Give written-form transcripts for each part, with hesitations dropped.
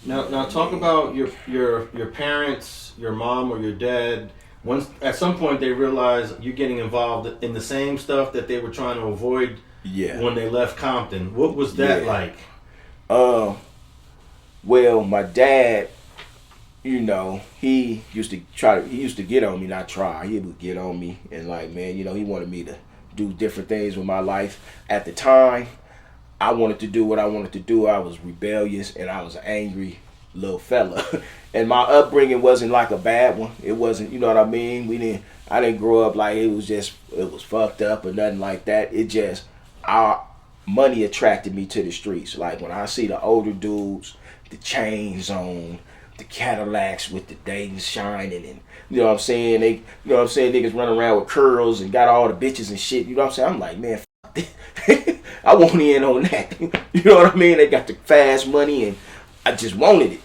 Now talk about your parents, your mom or your dad. Once at some point they realize you're getting involved in the same stuff that they were trying to avoid. Yeah. When they left Compton, what was that like? Well, my dad, he used to get on me, not try. He would get on me and like, man, he wanted me to do different things with my life. At the time, I wanted to do what I wanted to do. I was rebellious and I was an angry little fella. And my upbringing wasn't like a bad one. It wasn't, you know what I mean? I didn't grow up like it was fucked up or nothing like that. It just, our money attracted me to the streets. Like when I see the older dudes, the chains on, the Cadillacs with the Dayton shining, and you know what I'm saying? Niggas running around with curls and got all the bitches and shit. You know what I'm saying? I'm like, man, fuck this. I want in on that. You know what I mean? They got the fast money, and I just wanted it.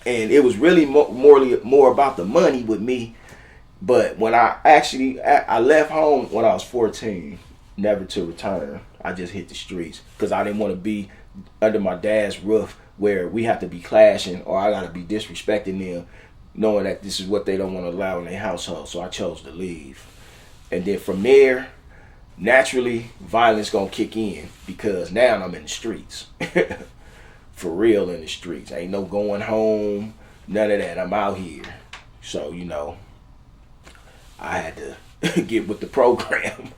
And it was really more about the money with me. But when I left home when I was 14, never to return. I just hit the streets because I didn't want to be under my dad's roof where we have to be clashing or I got to be disrespecting them, knowing that this is what they don't want to allow in their household. So I chose to leave. And then from there, naturally, violence going to kick in because now I'm in the streets. For real in the streets. Ain't no going home, none of that. I'm out here. So, I had to get with the program.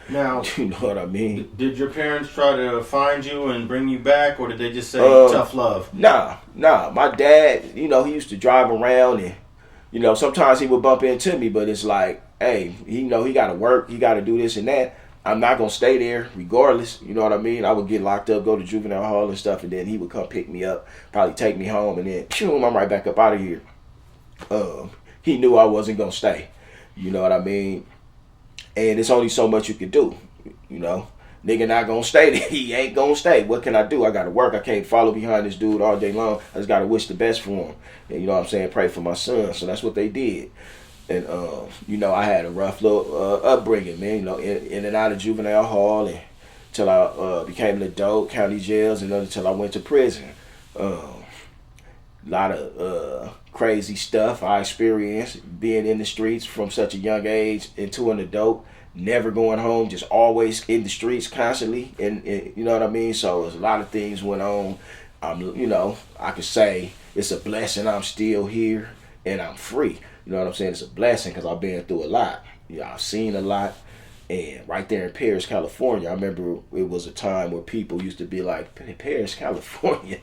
Now, you know what I mean? Did your parents try to find you and bring you back, or did they just say tough love? Nah. My dad, he used to drive around and, sometimes he would bump into me, but it's like, hey, he got to work, he got to do this and that. I'm not going to stay there regardless, you know what I mean? I would get locked up, go to Juvenile Hall and stuff, and then he would come pick me up, probably take me home, and then, I'm right back up out of here. He knew I wasn't going to stay, you know what I mean? And it's only so much you can do, Nigga not gonna stay there. He ain't gonna stay. What can I do? I gotta work. I can't follow behind this dude all day long. I just gotta wish the best for him. And you know what I'm saying? Pray for my son. So that's what they did. And, I had a rough little upbringing, man, in and out of Juvenile Hall until I became an adult, county jails, and until I went to prison. A lot of crazy stuff I experienced being in the streets from such a young age into an adult, never going home, just always in the streets constantly, and you know what I mean? So there's a lot of things went on. I could say it's a blessing I'm still here and I'm free. You know what I'm saying? It's a blessing because I've been through a lot. I've seen a lot. And right there in Perris, California, I remember it was a time where people used to be like, Perris, California,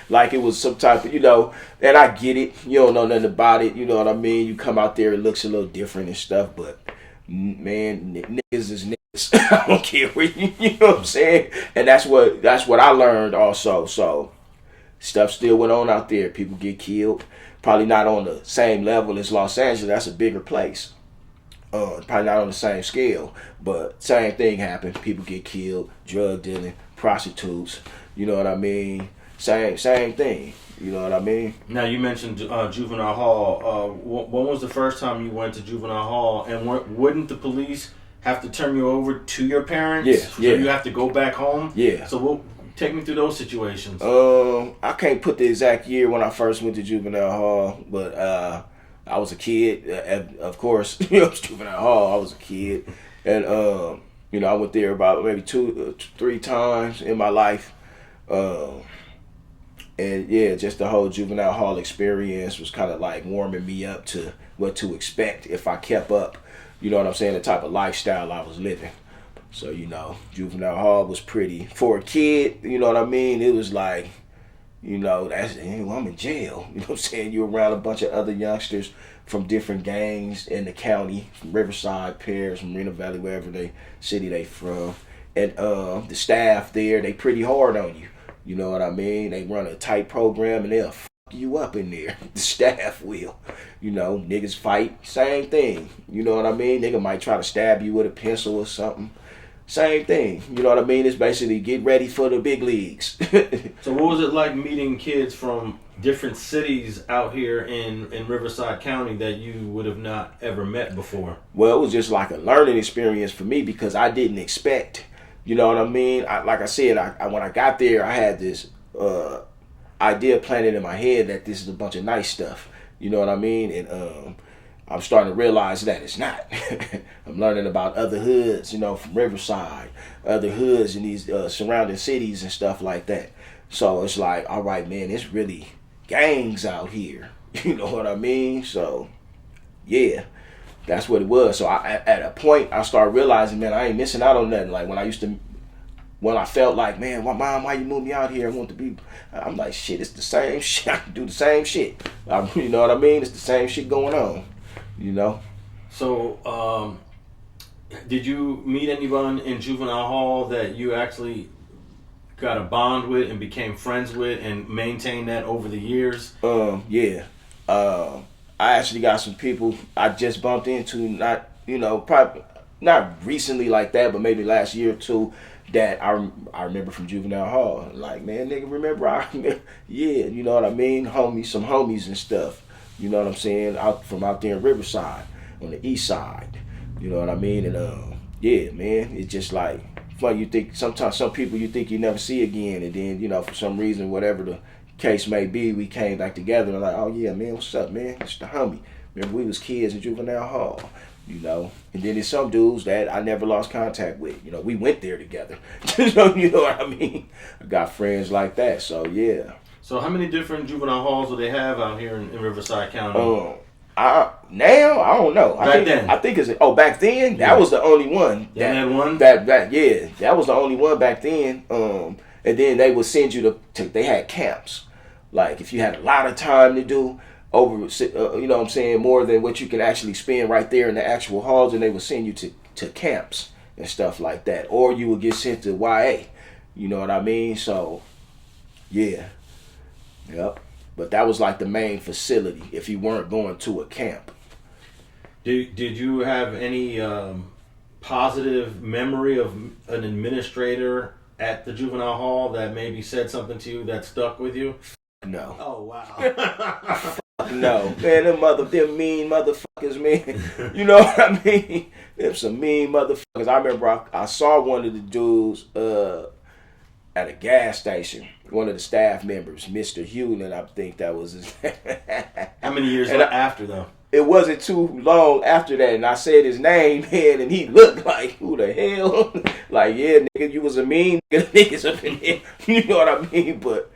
like it was some type of, and I get it. You don't know nothing about it. You know what I mean? You come out there, it looks a little different and stuff, but man, niggas is niggas. I don't care what you know what I'm saying? And that's what I learned also. So stuff still went on out there. People get killed. Probably not on the same level as Los Angeles. That's a bigger place. Probably not on the same scale, but same thing happened. People get killed, drug dealing, prostitutes. You know what I mean? Same thing. You know what I mean? Now you mentioned Juvenile Hall. When was the first time you went to Juvenile Hall? And wouldn't the police have to turn you over to your parents? Yeah. So you have to go back home? Yeah. So take me through those situations. I can't put the exact year when I first went to Juvenile Hall, but I was a kid, of course. It was Juvenile Hall. I was a kid, and I went there about maybe 2-3 times in my life, and yeah, just the whole Juvenile Hall experience was kind of like warming me up to what to expect if I kept up. You know what I'm saying? The type of lifestyle I was living. So Juvenile Hall was pretty for a kid. You know what I mean? It was like, I'm in jail. You know what I'm saying? You're around a bunch of other youngsters from different gangs in the county, from Riverside, Perris, Marina Valley, wherever city they from. And the staff there, they pretty hard on you. You know what I mean? They run a tight program and they'll fuck you up in there. The staff will. Niggas fight, same thing. You know what I mean? Nigga might try to stab you with a pencil or something. Same thing. You know what I mean? It's basically get ready for the big leagues. So what was it like meeting kids from different cities out here in Riverside County that you would have not ever met before? Well, it was just like a learning experience for me because I didn't expect, you know what I mean? Like I said, when I got there, I had this idea planted in my head that this is a bunch of nice stuff. You know what I mean? And I'm starting to realize that it's not. I'm learning about other hoods, you know, from Riverside, other hoods in these surrounding cities and stuff like that. So it's like, all right, man, it's really gangs out here. You know what I mean? So, yeah, that's what it was. So at a point, I started realizing, man, I ain't missing out on nothing. Like when I felt like, man, mom, why you moved me out here? I want to be. I'm like, shit, it's the same shit. I can do the same shit. You know what I mean? It's the same shit going on. You know. So, did you meet anyone in Juvenile Hall that you actually got a bond with and became friends with and maintained that over the years? Yeah. I actually got some people I just bumped into, probably not recently like that, but maybe last year or two, that I remember from Juvenile Hall. Like, man, nigga, remember? Yeah, you know what I mean? Some homies and stuff. You know what I'm saying? From out there in Riverside, on the east side. You know what I mean? And yeah, man, it's just like fun. You think sometimes some people you think you never see again, and then, you know, for some reason, whatever the case may be, we came back together and like, oh yeah, man, what's up, man? It's the homie. Remember, we was kids in Juvenile Hall. You know, and then there's some dudes that I never lost contact with. You know, we went there together. You know what I mean? I got friends like that. So yeah. So how many different juvenile halls do they have out here in Riverside County? Now I don't know. I think it's back then that was the only one. They had one. That was the only one back then. And then they would send you to they had camps. Like if you had a lot of time to do over, you know what I'm saying, more than what you can actually spend right there in the actual halls, and they would send you to camps and stuff like that, or you would get sent to YA. You know what I mean? So yeah. Yep. But that was like the main facility if you weren't going to a camp. Did you have any positive memory of an administrator at the juvenile hall that maybe said something to you that stuck with you? No. Oh, wow. No. Man, them mean motherfuckers, man. You know what I mean? Them some mean motherfuckers. I remember I saw one of the dudes at a gas station. One of the staff members, Mr. Hewlin, I think that was his name. How many years after, though? It wasn't too long after that, and I said his name, man, and he looked like, who the hell? Like, yeah, nigga, you was a mean niggas up in here. You know what I mean? But,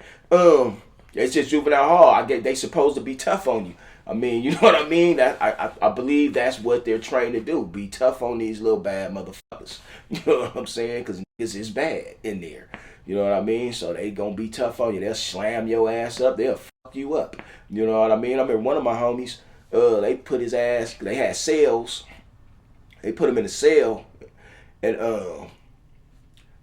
it's just Juvenile Hall. I get they supposed to be tough on you. I mean, you know what I mean? I believe that's what they're trained to do. Be tough on these little bad motherfuckers. You know what I'm saying? Because niggas is bad in there. You know what I mean? So they gonna be tough on you. They'll slam your ass up. They'll fuck you up. You know what I mean? I remember one of my homies, they put his ass, they had cells. They put him in a cell and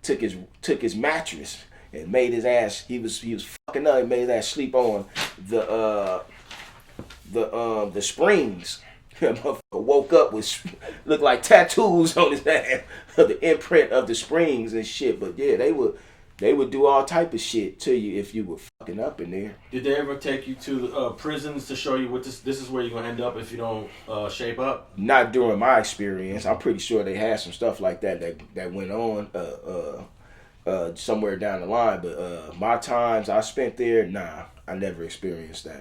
took his mattress and made his ass, he was fucking up, and made his ass sleep on the springs. Motherfucker woke up with looked like tattoos on his ass, the imprint of the springs and shit. But yeah, they would do all type of shit to you if you were fucking up in there. Did they ever take you to prisons to show you what this is where you're gonna end up if you don't shape up? Not during my experience. I'm pretty sure they had some stuff like that went on somewhere down the line. But my times I spent there, nah, I never experienced that.